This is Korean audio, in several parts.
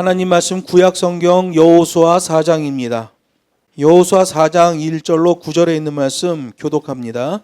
하나님 말씀 구약 성경 여호수아 4장입니다. 여호수아 4장 1절로 9절에 있는 말씀 교독합니다.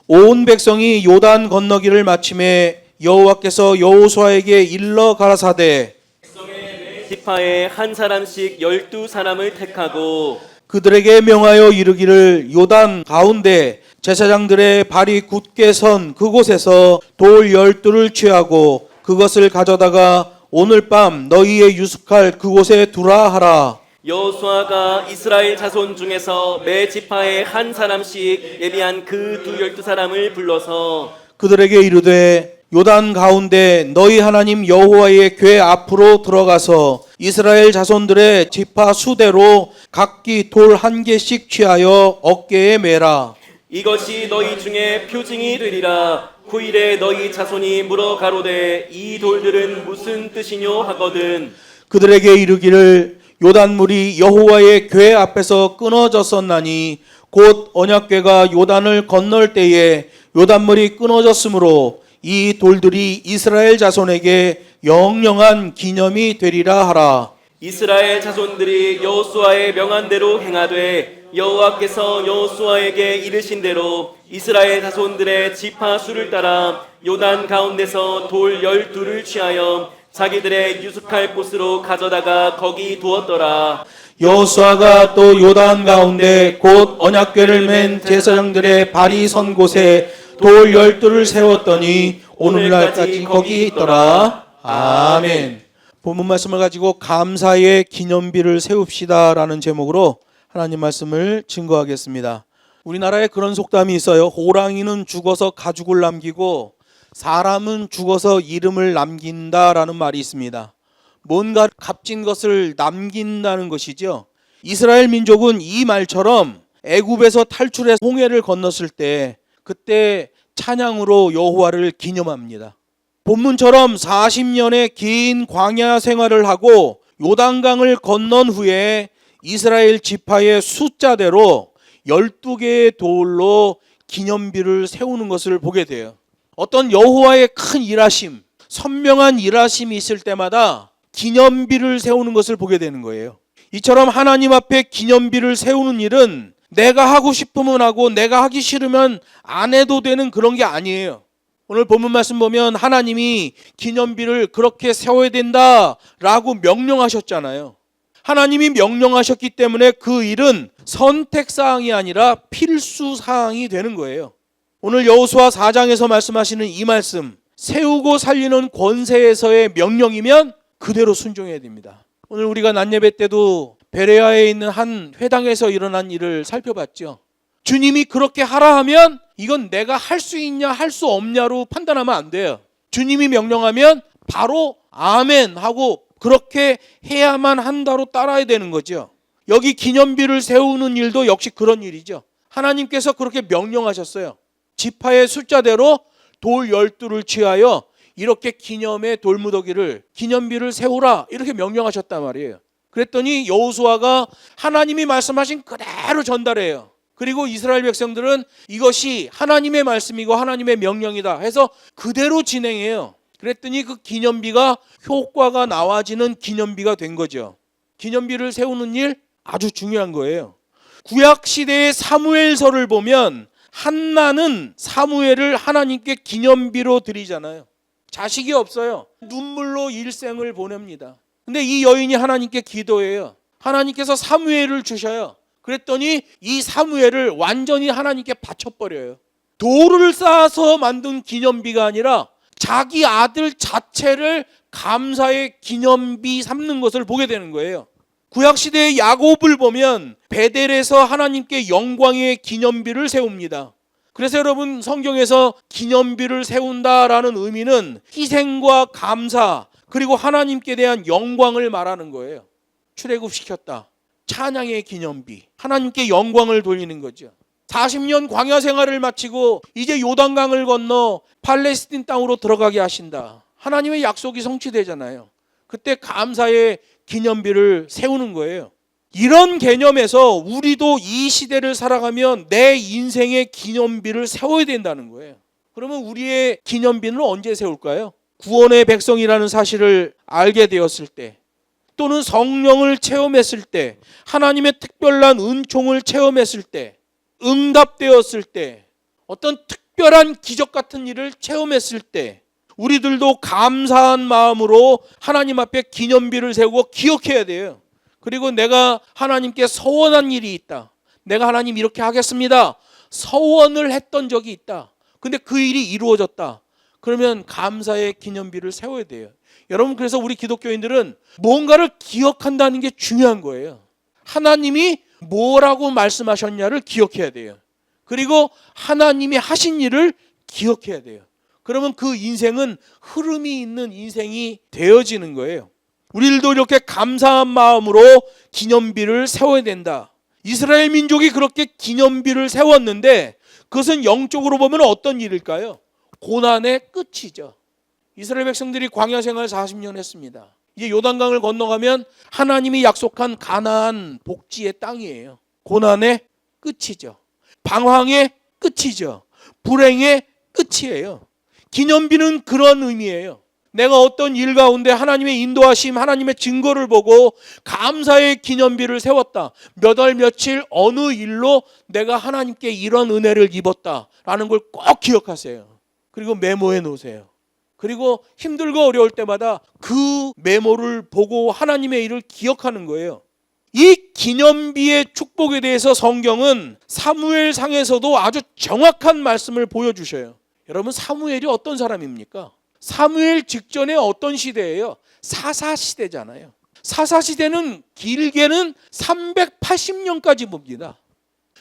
온 백성이 요단 건너기를 마침에 여호와께서 여호수아에게 일러 가라사대 백성의 지파에 한 사람씩 12사람을 택하고 그들에게 명하여 이르기를 요단 가운데 제사장들의 발이 굳게 선 그곳에서 돌 12를 취하고 그것을 가져다가 오늘 밤 너희의 유숙할 그곳에 두라 하라. 여호수아가 이스라엘 자손 중에서 매 지파에 한 사람씩 예비한 그 12사람을 불러서 그들에게 이르되 요단 가운데 너희 하나님 여호와의 궤 앞으로 들어가서 이스라엘 자손들의 지파 수대로 각기 돌 한 개씩 취하여 어깨에 매라. 이것이 너희 중에 표징이 되리라. 후일에 너희 자손이 물어 가로되 이 돌들은 무슨 뜻이뇨 하거든. 그들에게 이르기를 요단물이 여호와의 궤 앞에서 끊어졌었나니 곧 언약궤가 요단을 건널 때에 요단물이 끊어졌으므로 이 돌들이 이스라엘 자손에게 영영한 기념이 되리라 하라. 이스라엘 자손들이 여호수아의 명한 대로 행하되 여호와께서 여호수아에게 이르신 대로 이스라엘 자손들의 지파 수를 따라 요단 가운데서 돌 12를 취하여 자기들의 유숙할 곳으로 가져다가 거기 두었더라. 여호수아가 또 요단 가운데 곧 언약궤를 맨 제사장들의 발이 선 곳에 돌 12를 세웠더니 오늘날까지 거기 있더라. 아멘. 본문 말씀을 가지고 감사의 기념비를 세웁시다라는 제목으로 하나님 말씀을 증거하겠습니다. 우리나라에 그런 속담이 있어요. 호랑이는 죽어서 가죽을 남기고 사람은 죽어서 이름을 남긴다라는 말이 있습니다. 뭔가 값진 것을 남긴다는 것이죠. 이스라엘 민족은 이 말처럼 애굽에서 탈출해 홍해를 건넜을 때 그때 찬양으로 여호와를 기념합니다. 본문처럼 40년의 긴 광야 생활을 하고 요단강을 건넌 후에 이스라엘 지파의 숫자대로 12개의 돌로 기념비를 세우는 것을 보게 돼요. 어떤 여호와의 큰 일하심, 선명한 일하심이 있을 때마다 기념비를 세우는 것을 보게 되는 거예요. 이처럼 하나님 앞에 기념비를 세우는 일은 내가 하고 싶으면 하고 내가 하기 싫으면 안 해도 되는 그런 게 아니에요. 오늘 본문 말씀 보면 하나님이 기념비를 그렇게 세워야 된다라고 명령하셨잖아요. 하나님이 명령하셨기 때문에 그 일은 선택사항이 아니라 필수사항이 되는 거예요. 오늘 여호수아 4장에서 말씀하시는 이 말씀, 세우고 살리는 권세에서의 명령이면 그대로 순종해야 됩니다. 오늘 우리가 낮예배 때도 베레아에 있는 한 회당에서 일어난 일을 살펴봤죠. 주님이 그렇게 하라 하면 이건 내가 할 수 있냐 할 수 없냐로 판단하면 안 돼요. 주님이 명령하면 바로 아멘 하고 그렇게 해야만 한다로 따라야 되는 거죠. 여기 기념비를 세우는 일도 역시 그런 일이죠. 하나님께서 그렇게 명령하셨어요. 지파의 숫자대로 돌 12를 취하여 이렇게 기념의 돌무더기를 기념비를 세우라 이렇게 명령하셨단 말이에요. 그랬더니 여호수아가 하나님이 말씀하신 그대로 전달해요. 그리고 이스라엘 백성들은 이것이 하나님의 말씀이고 하나님의 명령이다 해서 그대로 진행해요. 그랬더니 그 기념비가 효과가 나와지는 기념비가 된 거죠. 기념비를 세우는 일 아주 중요한 거예요. 구약 시대의 사무엘서를 보면 한나는 사무엘을 하나님께 기념비로 드리잖아요. 자식이 없어요. 눈물로 일생을 보냅니다. 근데 이 여인이 하나님께 기도해요. 하나님께서 사무엘을 주셔요. 그랬더니 이 사무엘을 완전히 하나님께 바쳐버려요. 돌을 쌓아서 만든 기념비가 아니라 자기 아들 자체를 감사의 기념비 삼는 것을 보게 되는 거예요. 구약시대의 야곱을 보면 베델에서 하나님께 영광의 기념비를 세웁니다. 그래서 여러분 성경에서 기념비를 세운다라는 의미는 희생과 감사 그리고 하나님께 대한 영광을 말하는 거예요. 출애굽시켰다. 찬양의 기념비. 하나님께 영광을 돌리는 거죠. 40년 광야 생활을 마치고 이제 요단강을 건너 팔레스틴 땅으로 들어가게 하신다. 하나님의 약속이 성취되잖아요. 그때 감사의 기념비를 세우는 거예요. 이런 개념에서 우리도 이 시대를 살아가면 내 인생의 기념비를 세워야 된다는 거예요. 그러면 우리의 기념비는 언제 세울까요? 구원의 백성이라는 사실을 알게 되었을 때, 또는 성령을 체험했을 때, 하나님의 특별한 은총을 체험했을 때, 응답되었을 때, 어떤 특별한 기적 같은 일을 체험했을 때 우리들도 감사한 마음으로 하나님 앞에 기념비를 세우고 기억해야 돼요. 그리고 내가 하나님께 서원한 일이 있다. 내가 하나님 이렇게 하겠습니다. 서원을 했던 적이 있다. 근데 그 일이 이루어졌다. 그러면 감사의 기념비를 세워야 돼요. 여러분, 그래서 우리 기독교인들은 뭔가를 기억한다는 게 중요한 거예요. 하나님이 뭐라고 말씀하셨냐를 기억해야 돼요. 그리고 하나님이 하신 일을 기억해야 돼요. 그러면 그 인생은 흐름이 있는 인생이 되어지는 거예요. 우리들도 이렇게 감사한 마음으로 기념비를 세워야 된다. 이스라엘 민족이 그렇게 기념비를 세웠는데 그것은 영적으로 보면 어떤 일일까요? 고난의 끝이죠. 이스라엘 백성들이 광야 생활 40년 했습니다. 이제 요단강을 건너가면 하나님이 약속한 가나안 복지의 땅이에요. 고난의 끝이죠. 방황의 끝이죠. 불행의 끝이에요. 기념비는 그런 의미예요. 내가 어떤 일 가운데 하나님의 인도하심, 하나님의 증거를 보고 감사의 기념비를 세웠다. 몇 월 며칠 어느 일로 내가 하나님께 이런 은혜를 입었다라는 걸 꼭 기억하세요. 그리고 메모해 놓으세요. 그리고 힘들고 어려울 때마다 그 메모를 보고 하나님의 일을 기억하는 거예요. 이 기념비의 축복에 대해서 성경은 사무엘상에서도 아주 정확한 말씀을 보여주셔요. 여러분, 사무엘이 어떤 사람입니까? 사무엘 직전에 어떤 시대예요? 사사시대잖아요. 사사시대는 길게는 380년까지 봅니다.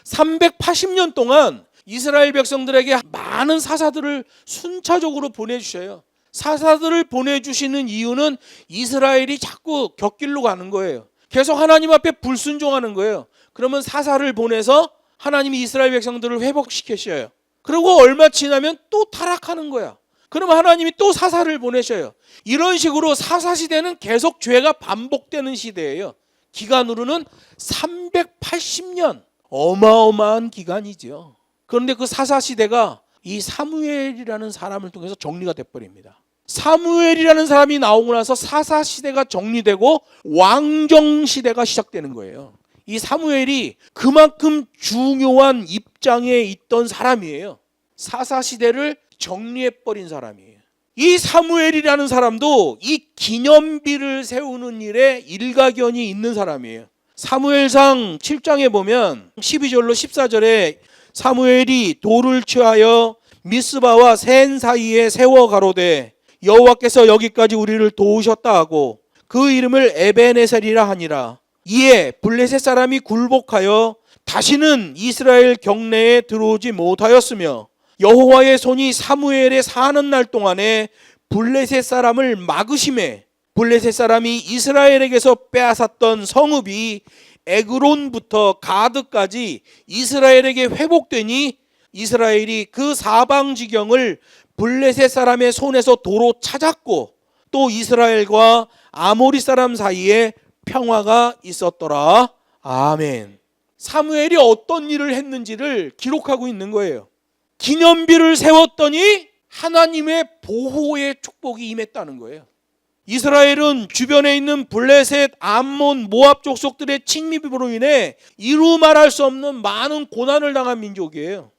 380년 동안 이스라엘 백성들에게 많은 사사들을 순차적으로 보내주셔요. 사사들을 보내주시는 이유는 이스라엘이 자꾸 곁길로 가는 거예요. 계속 하나님 앞에 불순종하는 거예요. 그러면 사사를 보내서 하나님이 이스라엘 백성들을 회복시키셔요. 그리고 얼마 지나면 또 타락하는 거야. 그럼 하나님이 또 사사를 보내셔요. 이런 식으로 사사시대는 계속 죄가 반복되는 시대예요. 기간으로는 380년, 어마어마한 기간이죠. 그런데 그 사사시대가 이 사무엘이라는 사람을 통해서 정리가 돼버립니다. 사무엘이라는 사람이 나오고 나서 사사시대가 정리되고 왕정시대가 시작되는 거예요. 이 사무엘이 그만큼 중요한 입장에 있던 사람이에요. 사사시대를 정리해버린 사람이에요. 이 사무엘이라는 사람도 이 기념비를 세우는 일에 일가견이 있는 사람이에요. 사무엘상 7장에 보면 12절로 14절에 사무엘이 돌을 취하여 미스바와 센 사이에 세워 가로되 여호와께서 여기까지 우리를 도우셨다 하고 그 이름을 에베네셀이라 하니라. 이에 블레셋 사람이 굴복하여 다시는 이스라엘 경내에 들어오지 못하였으며 여호와의 손이 사무엘에 사는 날 동안에 블레셋 사람을 막으심에 블레셋 사람이 이스라엘에게서 빼앗았던 성읍이 에그론부터 가드까지 이스라엘에게 회복되니 이스라엘이 그 사방지경을 블레셋 사람의 손에서 도로 찾았고 또 이스라엘과 아모리 사람 사이에 평화가 있었더라. 아멘. 사무엘이 어떤 일을 했는지를 기록하고 있는 거예요. 기념비를 세웠더니 하나님의 보호의 축복이 임했다는 거예요. 이스라엘은 주변에 있는 블레셋, 암몬, 모압 족속들의 침입으로 인해 이루 말할 수 없는 많은 고난을 당한 민족이에요.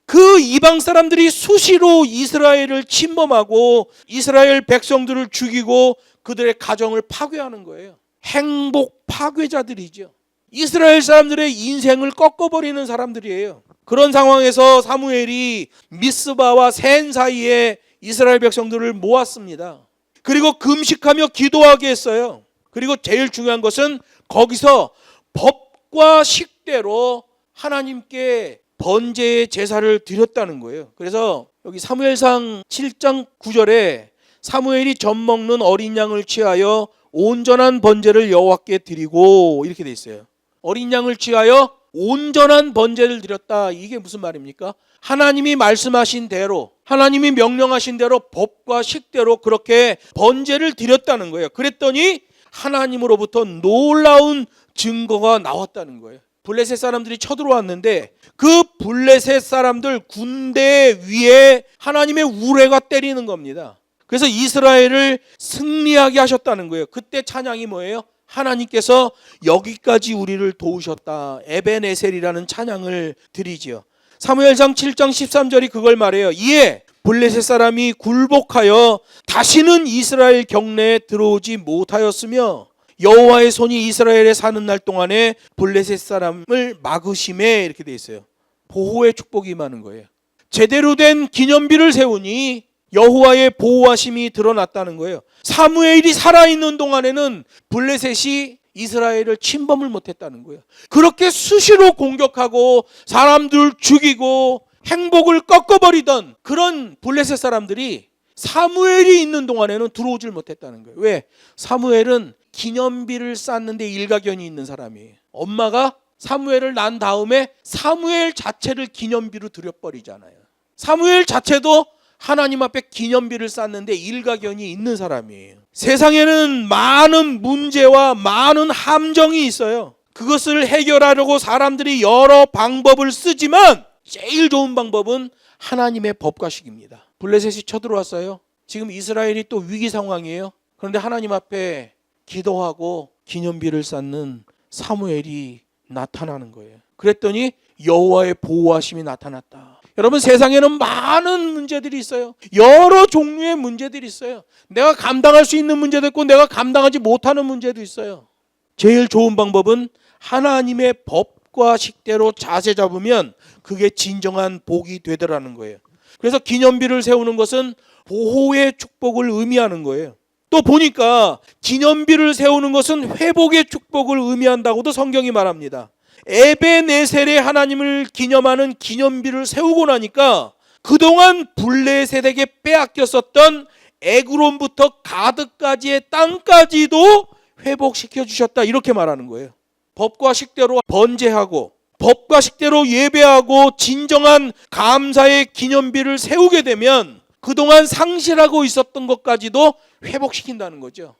그 이방 사람들이 수시로 이스라엘을 침범하고 이스라엘 백성들을 죽이고 그들의 가정을 파괴하는 거예요. 행복 파괴자들이죠. 이스라엘 사람들의 인생을 꺾어버리는 사람들이에요. 그런 상황에서 사무엘이 미스바와 센 사이에 이스라엘 백성들을 모았습니다. 그리고 금식하며 기도하게 했어요. 그리고 제일 중요한 것은 거기서 법과 식대로 하나님께 번제의 제사를 드렸다는 거예요. 그래서 여기 사무엘상 7장 9절에 사무엘이 젖 먹는 어린 양을 취하여 온전한 번제를 여호와께 드리고 이렇게 돼 있어요. 어린 양을 취하여 온전한 번제를 드렸다. 이게 무슨 말입니까? 하나님이 말씀하신 대로, 하나님이 명령하신 대로 법과 식대로 그렇게 번제를 드렸다는 거예요. 그랬더니 하나님으로부터 놀라운 증거가 나왔다는 거예요. 블레셋 사람들이 쳐들어왔는데 그 블레셋 사람들 군대 위에 하나님의 우레가 때리는 겁니다. 그래서 이스라엘을 승리하게 하셨다는 거예요. 그때 찬양이 뭐예요? 하나님께서 여기까지 우리를 도우셨다. 에벤에셀이라는 찬양을 드리지요. 사무엘상 7장 13절이 그걸 말해요. 이에 블레셋 사람이 굴복하여 다시는 이스라엘 경내에 들어오지 못하였으며 여호와의 손이 이스라엘에 사는 날 동안에 블레셋 사람을 막으심에, 이렇게 돼 있어요. 보호의 축복이 임하는 거예요. 제대로 된 기념비를 세우니 여호와의 보호하심이 드러났다는 거예요. 사무엘이 살아있는 동안에는 블레셋이 이스라엘을 침범을 못했다는 거예요. 그렇게 수시로 공격하고 사람들 죽이고 행복을 꺾어버리던 그런 블레셋 사람들이 사무엘이 있는 동안에는 들어오질 못했다는 거예요. 왜? 사무엘은 기념비를 쌓는데 일가견이 있는 사람이에요. 엄마가 사무엘을 낳은 다음에 사무엘 자체를 기념비로 드려버리잖아요. 사무엘 자체도 하나님 앞에 기념비를 쌓는데 일가견이 있는 사람이에요. 세상에는 많은 문제와 많은 함정이 있어요. 그것을 해결하려고 사람들이 여러 방법을 쓰지만 제일 좋은 방법은 하나님의 법과식입니다. 블레셋이 쳐들어왔어요. 지금 이스라엘이 또 위기 상황이에요. 그런데 하나님 앞에 기도하고 기념비를 쌓는 사무엘이 나타나는 거예요. 그랬더니 여호와의 보호하심이 나타났다. 여러분, 세상에는 많은 문제들이 있어요. 여러 종류의 문제들이 있어요. 내가 감당할 수 있는 문제도 있고 내가 감당하지 못하는 문제도 있어요. 제일 좋은 방법은 하나님의 법과 식대로 자세 잡으면 그게 진정한 복이 되더라는 거예요. 그래서 기념비를 세우는 것은 보호의 축복을 의미하는 거예요. 또 보니까 기념비를 세우는 것은 회복의 축복을 의미한다고도 성경이 말합니다. 에벤에셀의 하나님을 기념하는 기념비를 세우고 나니까 그동안 블레셋에게 빼앗겼었던 에그론부터 가드까지의 땅까지도 회복시켜 주셨다, 이렇게 말하는 거예요. 법과 식대로 번제하고 법과 식대로 예배하고 진정한 감사의 기념비를 세우게 되면 그동안 상실하고 있었던 것까지도 회복시킨다는 거죠.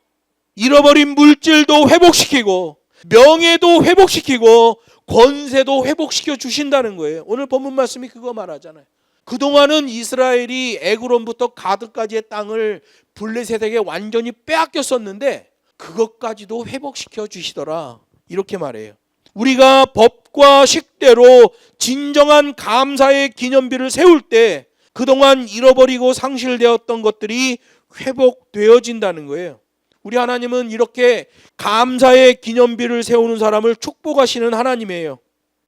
잃어버린 물질도 회복시키고 명예도 회복시키고 권세도 회복시켜 주신다는 거예요. 오늘 본문 말씀이 그거 말하잖아요. 그동안은 이스라엘이 에그론부터 가드까지의 땅을 블레셋에게 완전히 빼앗겼었는데 그것까지도 회복시켜 주시더라, 이렇게 말해요. 우리가 법과 식대로 진정한 감사의 기념비를 세울 때 그동안 잃어버리고 상실되었던 것들이 회복되어진다는 거예요. 우리 하나님은 이렇게 감사의 기념비를 세우는 사람을 축복하시는 하나님이에요.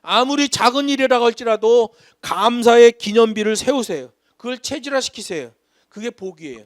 아무리 작은 일이라고 할지라도 감사의 기념비를 세우세요. 그걸 체질화시키세요. 그게 복이에요.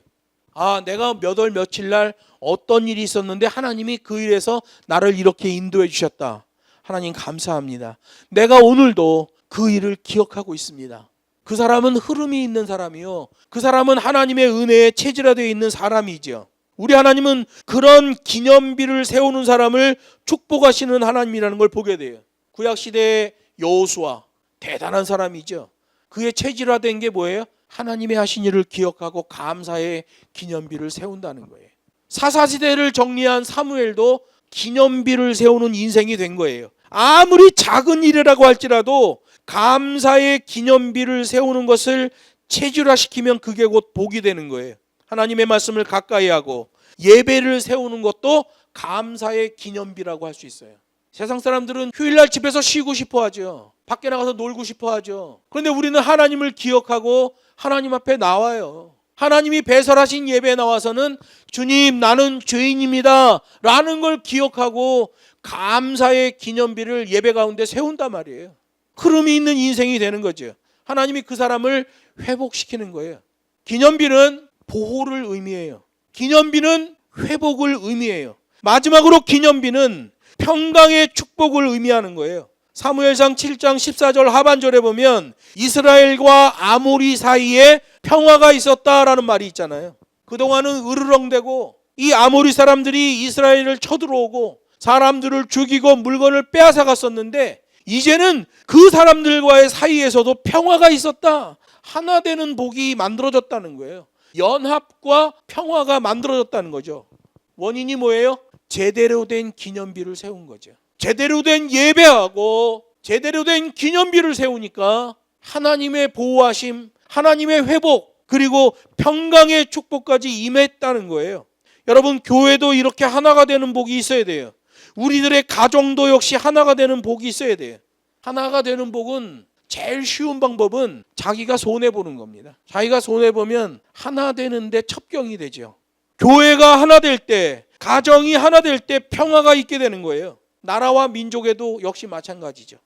아, 내가 몇 월 며칠 날 어떤 일이 있었는데 하나님이 그 일에서 나를 이렇게 인도해 주셨다. 하나님 감사합니다. 내가 오늘도 그 일을 기억하고 있습니다. 그 사람은 흐름이 있는 사람이요, 그 사람은 하나님의 은혜에 체질화되어 있는 사람이죠. 우리 하나님은 그런 기념비를 세우는 사람을 축복하시는 하나님이라는 걸 보게 돼요. 구약시대의 여호수아, 대단한 사람이죠. 그의 체질화된 게 뭐예요? 하나님의 하신 일을 기억하고 감사의 기념비를 세운다는 거예요. 사사시대를 정리한 사무엘도 기념비를 세우는 인생이 된 거예요. 아무리 작은 일이라고 할지라도 감사의 기념비를 세우는 것을 체질화시키면 그게 곧 복이 되는 거예요. 하나님의 말씀을 가까이 하고 예배를 세우는 것도 감사의 기념비라고 할 수 있어요. 세상 사람들은 휴일날 집에서 쉬고 싶어 하죠. 밖에 나가서 놀고 싶어 하죠. 그런데 우리는 하나님을 기억하고 하나님 앞에 나와요. 하나님이 배설하신 예배에 나와서는 주님, 나는 죄인입니다 라는 걸 기억하고 감사의 기념비를 예배 가운데 세운단 말이에요. 흐름이 있는 인생이 되는 거죠. 하나님이 그 사람을 회복시키는 거예요. 기념비는 보호를 의미해요. 기념비는 회복을 의미해요. 마지막으로 기념비는 평강의 축복을 의미하는 거예요. 사무엘상 7장 14절 하반절에 보면 이스라엘과 아모리 사이에 평화가 있었다라는 말이 있잖아요. 그동안은 으르렁대고 이 아모리 사람들이 이스라엘을 쳐들어오고 사람들을 죽이고 물건을 빼앗아 갔었는데 이제는 그 사람들과의 사이에서도 평화가 있었다. 하나 되는 복이 만들어졌다는 거예요. 연합과 평화가 만들어졌다는 거죠. 원인이 뭐예요? 제대로 된 기념비를 세운 거죠. 제대로 된 예배하고 제대로 된 기념비를 세우니까 하나님의 보호하심, 하나님의 회복, 그리고 평강의 축복까지 임했다는 거예요. 여러분, 교회도 이렇게 하나가 되는 복이 있어야 돼요. 우리들의 가정도 역시 하나가 되는 복이 있어야 돼요. 하나가 되는 복은 제일 쉬운 방법은 자기가 손해보는 겁니다. 자기가 손해보면 하나 되는데 첩경이 되죠. 교회가 하나 될 때, 가정이 하나 될 때 평화가 있게 되는 거예요. 나라와 민족에도 역시 마찬가지죠.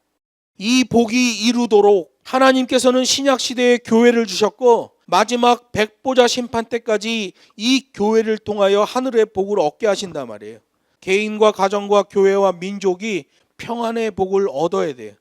이 복이 이루도록 하나님께서는 신약시대에 교회를 주셨고 마지막 백보자 심판 때까지 이 교회를 통하여 하늘의 복을 얻게 하신단 말이에요. 개인과 가정과 교회와 민족이 평안의 복을 얻어야 돼요.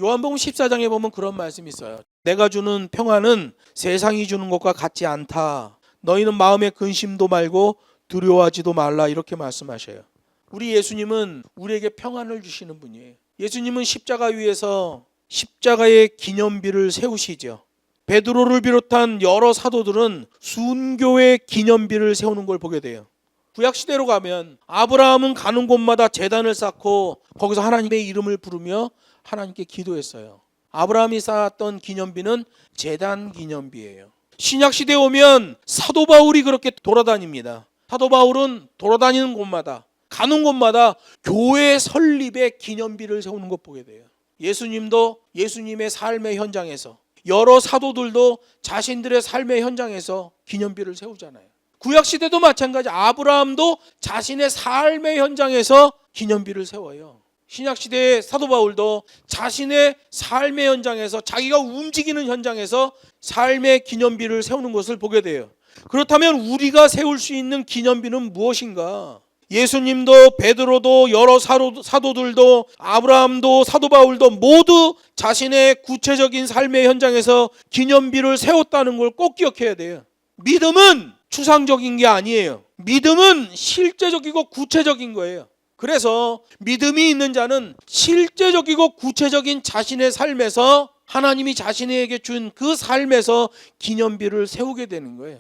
요한복음 14장에 보면 그런 말씀이 있어요. 내가 주는 평안은 세상이 주는 것과 같지 않다. 너희는 마음에 근심도 말고 두려워하지도 말라, 이렇게 말씀하셔요. 우리 예수님은 우리에게 평안을 주시는 분이에요. 예수님은 십자가 위에서 십자가의 기념비를 세우시죠. 베드로를 비롯한 여러 사도들은 순교의 기념비를 세우는 걸 보게 돼요. 구약시대로 가면 아브라함은 가는 곳마다 제단을 쌓고 거기서 하나님의 이름을 부르며 하나님께 기도했어요. 아브라함이 쌓았던 기념비는 제단 기념비예요. 신약시대에 오면 사도 바울이 그렇게 돌아다닙니다. 사도 바울은 돌아다니는 곳마다, 가는 곳마다 교회 설립의 기념비를 세우는 것 보게 돼요. 예수님도 예수님의 삶의 현장에서, 여러 사도들도 자신들의 삶의 현장에서 기념비를 세우잖아요. 구약시대도 마찬가지, 아브라함도 자신의 삶의 현장에서 기념비를 세워요. 신약시대의 사도 바울도 자신의 삶의 현장에서, 자기가 움직이는 현장에서 삶의 기념비를 세우는 것을 보게 돼요. 그렇다면 우리가 세울 수 있는 기념비는 무엇인가? 예수님도 베드로도 여러 사도들도 아브라함도 사도 바울도 모두 자신의 구체적인 삶의 현장에서 기념비를 세웠다는 걸 꼭 기억해야 돼요. 믿음은 추상적인 게 아니에요. 믿음은 실제적이고 구체적인 거예요. 그래서 믿음이 있는 자는 실제적이고 구체적인 자신의 삶에서, 하나님이 자신에게 준 그 삶에서 기념비를 세우게 되는 거예요.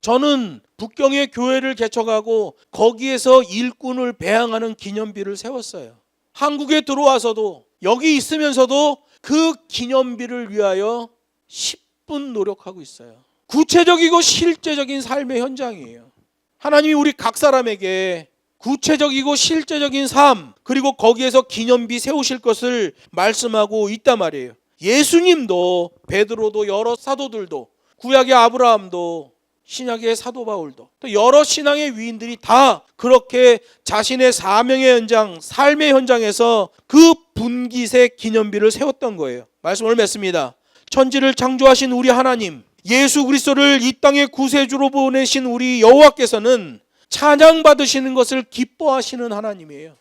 저는 북경의 교회를 개척하고 거기에서 일꾼을 배양하는 기념비를 세웠어요. 한국에 들어와서도, 여기 있으면서도 그 기념비를 위하여 10분 노력하고 있어요. 구체적이고 실제적인 삶의 현장이에요. 하나님이 우리 각 사람에게 구체적이고 실제적인 삶, 그리고 거기에서 기념비 세우실 것을 말씀하고 있단 말이에요. 예수님도, 베드로도, 여러 사도들도, 구약의 아브라함도, 신약의 사도 바울도, 또 여러 신앙의 위인들이 다 그렇게 자신의 사명의 현장, 삶의 현장에서 그 분깃의 기념비를 세웠던 거예요. 말씀을 맺습니다. 천지를 창조하신 우리 하나님, 예수 그리스도를 이 땅의 구세주로 보내신 우리 여호와께서는 찬양받으시는 것을 기뻐하시는 하나님이에요.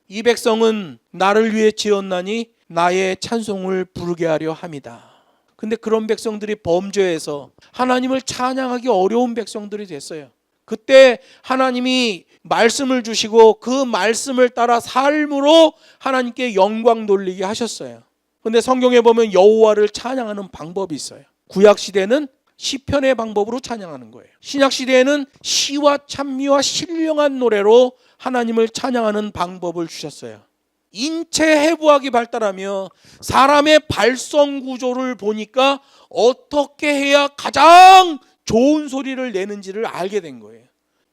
이 백성은 나를 위해 지었나니 나의 찬송을 부르게 하려 함이다. 근데 그런 백성들이 범죄해서 하나님을 찬양하기 어려운 백성들이 됐어요. 그때 하나님이 말씀을 주시고 그 말씀을 따라 삶으로 하나님께 영광 돌리게 하셨어요. 근데 성경에 보면 여호와를 찬양하는 방법이 있어요. 구약시대는 시편의 방법으로 찬양하는 거예요. 신약시대에는 시와 찬미와 신령한 노래로 하나님을 찬양하는 방법을 주셨어요. 인체 해부학이 발달하며 사람의 발성 구조를 보니까 어떻게 해야 가장 좋은 소리를 내는지를 알게 된 거예요.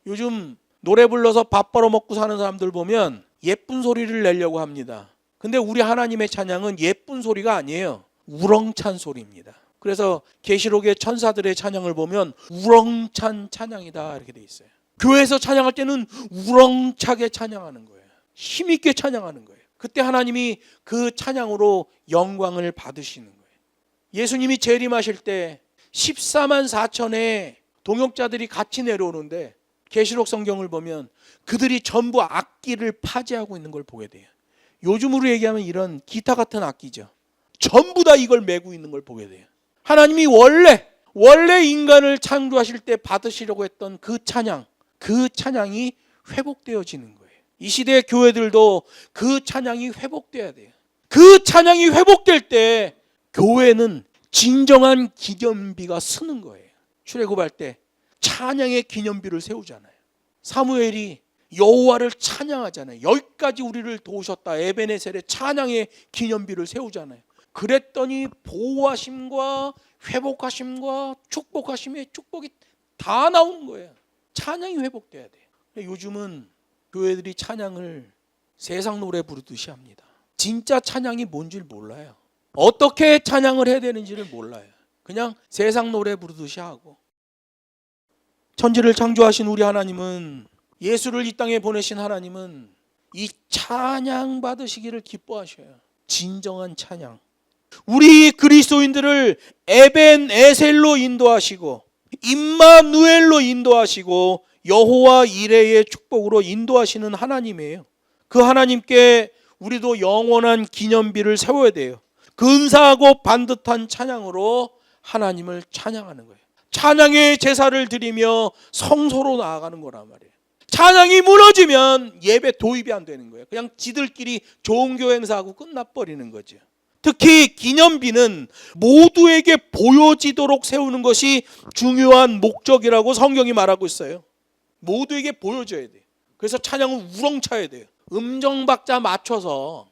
요즘 노래 불러서 밥 벌어먹고 사는 사람들 보면 예쁜 소리를 내려고 합니다. 근데 우리 하나님의 찬양은 예쁜 소리가 아니에요. 우렁찬 소리입니다. 그래서 계시록의 천사들의 찬양을 보면 우렁찬 찬양이다, 이렇게 돼 있어요. 교회에서 찬양할 때는 우렁차게 찬양하는 거예요. 힘있게 찬양하는 거예요. 그때 하나님이 그 찬양으로 영광을 받으시는 거예요. 예수님이 재림하실 때 14만 4천의 동역자들이 같이 내려오는데 계시록 성경을 보면 그들이 전부 악기를 파제하고 있는 걸 보게 돼요. 요즘으로 얘기하면 이런 기타 같은 악기죠. 전부 다 이걸 메고 있는 걸 보게 돼요. 하나님이 원래 인간을 창조하실 때 받으시려고 했던 그 찬양이 회복되어지는 거예요. 이 시대의 교회들도 그 찬양이 회복돼야 돼요. 그 찬양이 회복될 때 교회는 진정한 기념비가 서는 거예요. 출애굽할 때 찬양의 기념비를 세우잖아요. 사무엘이 여호와를 찬양하잖아요. 여기까지 우리를 도우셨다, 에베네셀의 찬양의 기념비를 세우잖아요. 그랬더니 보호하심과 회복하심과 축복하심의 축복이 다 나오는 거예요. 찬양이 회복돼야 돼요. 요즘은 교회들이 찬양을 세상 노래 부르듯이 합니다. 진짜 찬양이 뭔지 몰라요. 어떻게 찬양을 해야 되는지를 몰라요. 그냥 세상 노래 부르듯이 하고. 천지를 창조하신 우리 하나님은, 예수를 이 땅에 보내신 하나님은 이 찬양 받으시기를 기뻐하셔요. 진정한 찬양. 우리 그리스도인들을 에벤에셀로 인도하시고 임마누엘로 인도하시고 여호와 이레의 축복으로 인도하시는 하나님이에요. 그 하나님께 우리도 영원한 기념비를 세워야 돼요. 근사하고 반듯한 찬양으로 하나님을 찬양하는 거예요. 찬양의 제사를 드리며 성소로 나아가는 거란 말이에요. 찬양이 무너지면 예배 도입이 안 되는 거예요. 그냥 지들끼리 종교 행사하고 끝나버리는 거죠. 특히 기념비는 모두에게 보여지도록 세우는 것이 중요한 목적이라고 성경이 말하고 있어요. 모두에게 보여져야 돼요. 그래서 찬양은 우렁차야 돼요. 음정박자 맞춰서.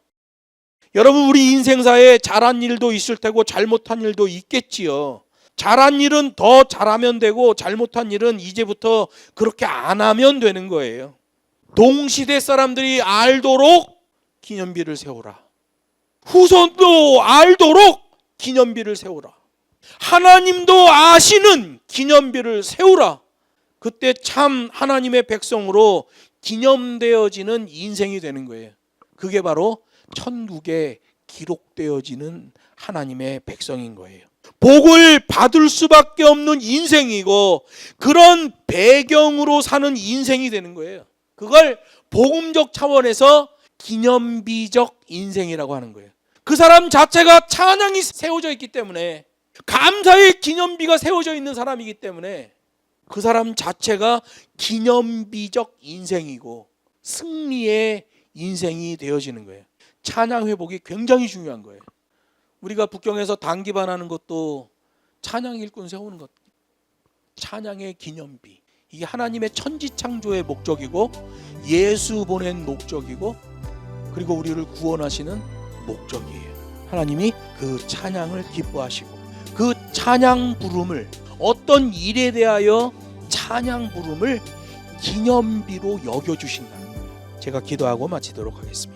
여러분, 우리 인생사에 잘한 일도 있을 테고 잘못한 일도 있겠지요. 잘한 일은 더 잘하면 되고 잘못한 일은 이제부터 그렇게 안 하면 되는 거예요. 동시대 사람들이 알도록 기념비를 세우라. 후손도 알도록 기념비를 세우라. 하나님도 아시는 기념비를 세우라. 그때 참 하나님의 백성으로 기념되어지는 인생이 되는 거예요. 그게 바로 천국에 기록되어지는 하나님의 백성인 거예요. 복을 받을 수밖에 없는 인생이고 그런 배경으로 사는 인생이 되는 거예요. 그걸 복음적 차원에서 기념비적 인생이라고 하는 거예요. 그 사람 자체가 찬양이 세워져 있기 때문에, 감사의 기념비가 세워져 있는 사람이기 때문에 그 사람 자체가 기념비적 인생이고 승리의 인생이 되어지는 거예요. 찬양 회복이 굉장히 중요한 거예요. 우리가 북경에서 단기반하는 것도 찬양 일꾼 세우는 것, 찬양의 기념비. 이게 하나님의 천지창조의 목적이고 예수 보낸 목적이고 그리고 우리를 구원하시는 목적이에요. 하나님이 그 찬양을 기뻐하시고 그 찬양 부름을, 어떤 일에 대하여 찬양 부름을 기념비로 여겨주신다는 거예요. 제가 기도하고 마치도록 하겠습니다.